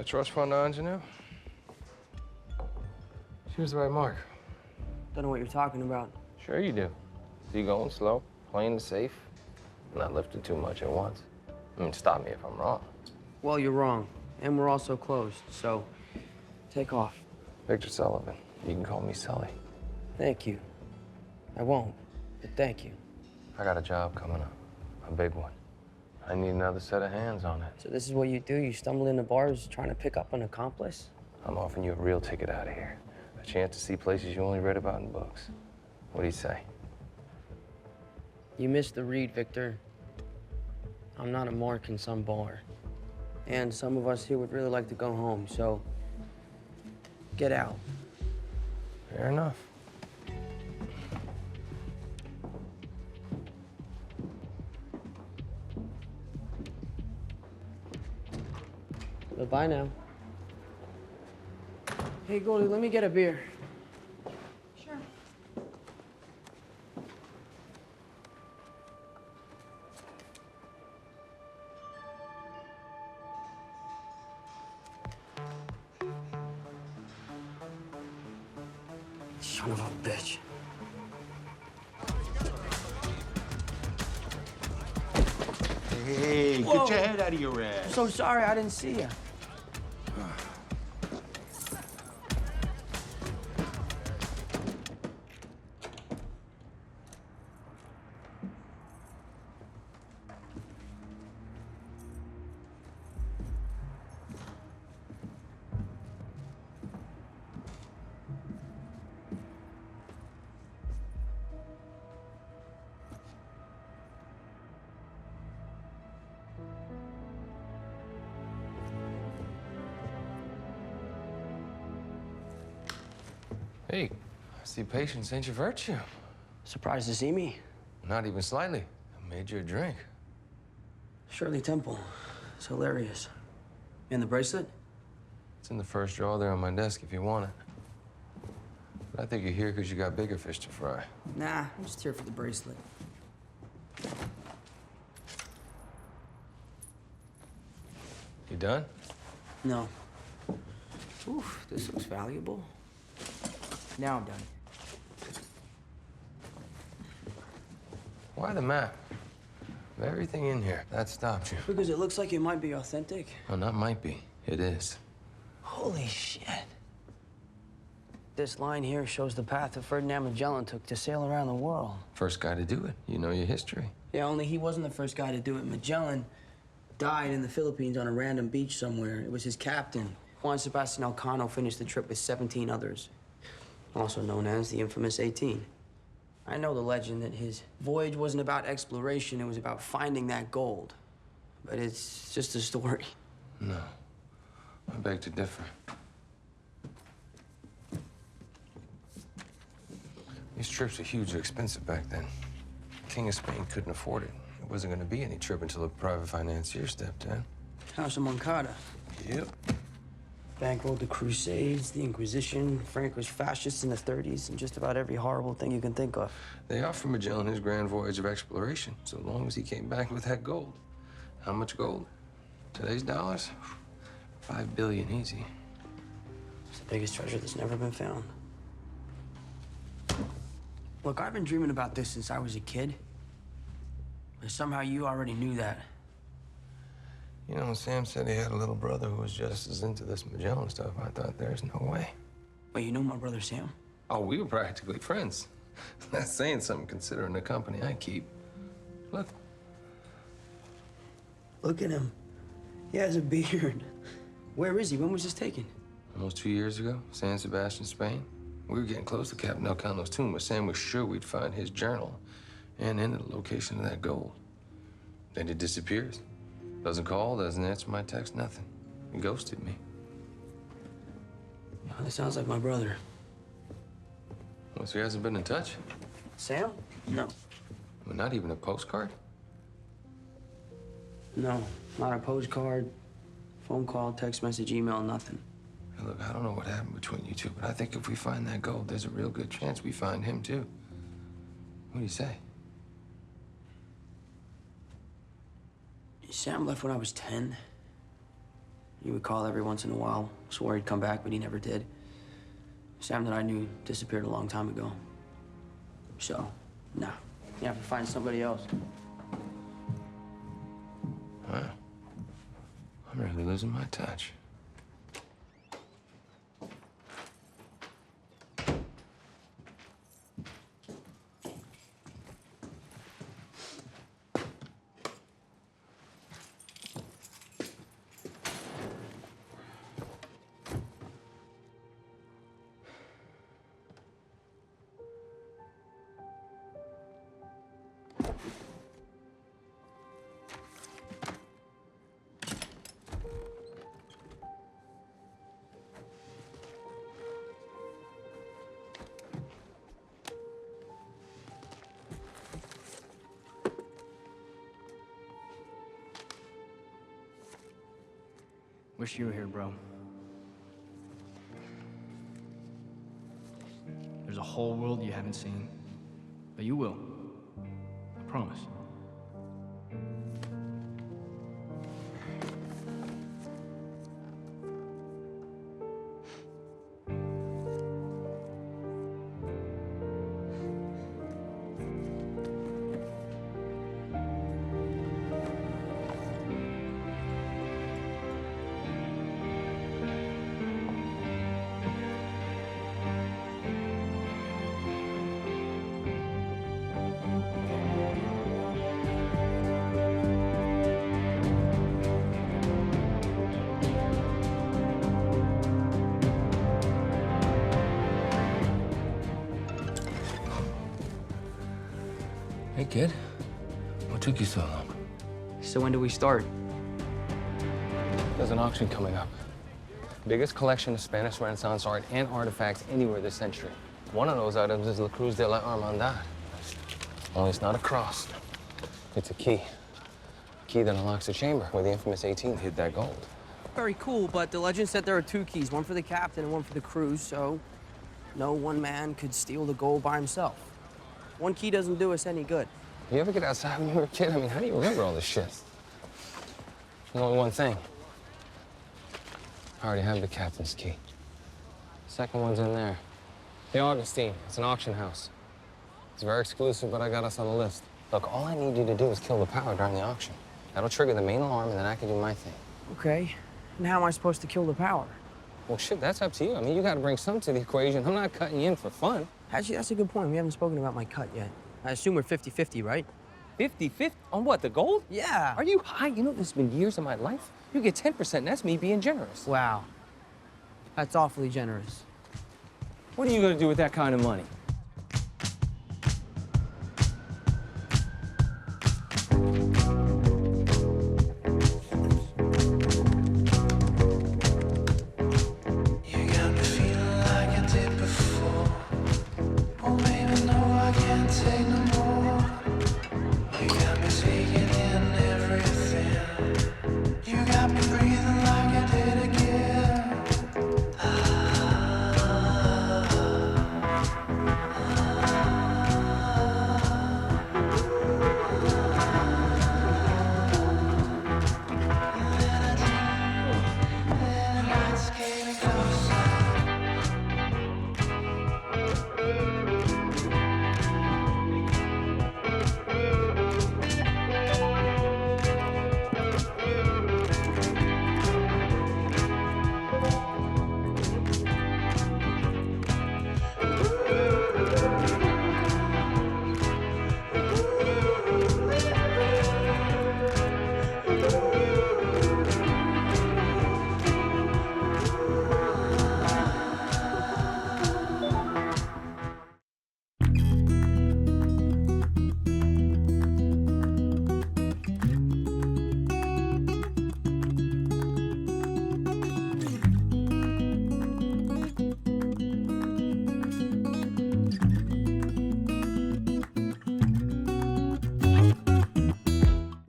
trust fund on you now? She was the right mark. Don't know what you're talking about. Sure you do. So you going slow, playing it safe, not lifting too much at once. I mean, stop me if I'm wrong. Well, you're wrong. And we're also closed, so take off. Victor Sullivan. You can call me Sully. Thank you. I won't, but thank you. I got a job coming up, a big one. I need another set of hands on it. So this is what you do? You stumble into bars trying to pick up an accomplice? I'm offering you a real ticket out of here. A chance to see places you only read about in books. What do you say? You missed the read, Victor. I'm not a mark in some bar. And some of us here would really like to go home, so get out. Fair enough. Bye now. Hey, Goldie, let me get a beer. Sure. Son of a bitch. Hey, Whoa. get your head out of your ass. I'm so sorry, I didn't see you. Hey, I see patience ain't your virtue. Surprised to see me? Not even slightly. I made you a drink. Shirley Temple. It's hilarious. And the bracelet? It's in the first drawer there on my desk if you want it. But I think you're here because you got bigger fish to fry. Nah, I'm just here for the bracelet. You done? No. Oof, this looks valuable. Now I'm done. Why the map? Of everything in here, that stopped you. Because it looks like it might be authentic. Oh, not might be. It is. Holy shit. This line here shows the path that Ferdinand Magellan took to sail around the world. First guy to do it. You know your history. Yeah, only he wasn't the first guy to do it. Magellan died in the Philippines on a random beach somewhere. It was his captain. Juan Sebastian Elcano finished the trip with 17 others, also known as the infamous 18. I know the legend that his voyage wasn't about exploration, it was about finding that gold. But it's just a story. No. I beg to differ. These trips were hugely expensive back then. King of Spain couldn't afford it. It wasn't going to be any trip until a private financier stepped in. House of Moncada. Yep. Bankrolled the Crusades, the Inquisition, Franco's fascists in the 30s, and just about every horrible thing you can think of. They offered Magellan his grand voyage of exploration, so long as he came back with that gold. How much gold? Today's dollars? 5 billion easy. It's the biggest treasure that's never been found. Look, I've been dreaming about this since I was a kid. But somehow you already knew that. You know, when Sam said he had a little brother who was just as into this Magellan stuff, I thought there's no way. Wait, you know my brother Sam? Oh, we were practically friends. That's saying something considering the company I keep. Look. Look at him. He has a beard. Where is he? When was this taken? Almost 2 years ago, San Sebastian, Spain. We were getting close to Captain Elcano's tomb, but Sam was sure we'd find his journal and into the location of that gold. Then it disappears. Doesn't call, doesn't answer my text, nothing. He ghosted me. Oh, that sounds like my brother. Well, so he hasn't been in touch? Sam? No. Well, not even a postcard? No, not a postcard, phone call, text message, email, nothing. Hey, look, I don't know what happened between you two, but I think if we find that gold, there's a real good chance we find him, too. What do you say? Sam left when I was 10. He would call every once in a while, swore he'd come back, but he never did. Sam that I knew disappeared a long time ago. So, nah, you have to find somebody else. Wow. I'm really losing my touch. Wish you were here, bro. There's a whole world you haven't seen, but you will. I promise. Hey, kid. What took you so long? So when do we start? There's an auction coming up. Biggest collection of Spanish Renaissance art and artifacts anywhere this century. One of those items is La Cruz de la Hermandad. Only it's not a cross. It's a key. A key that unlocks a chamber where the infamous 18 hid that gold. Very cool, but the legend said there are two keys, one for the captain and one for the crew, so no one man could steal the gold by himself. One key doesn't do us any good. You ever get outside when you were a kid? I mean, how do you remember all this shit? There's only one thing. I already have the captain's key. The second one's in there. The Augustine. It's an auction house. It's very exclusive, but I got us on the list. Look, all I need you to do is kill the power during the auction. That'll trigger the main alarm, and then I can do my thing. Okay, and how am I supposed to kill the power? Well, shit, that's up to you. I mean, you gotta bring some to the equation. I'm not cutting you in for fun. Actually, that's a good point. We haven't spoken about my cut yet. I assume we're 50-50, right? 50-50? On what, the gold? Yeah. Are you high? You know, this has been years of my life. You get 10%, and that's me being generous. Wow. That's awfully generous. What are you gonna do with that kind of money?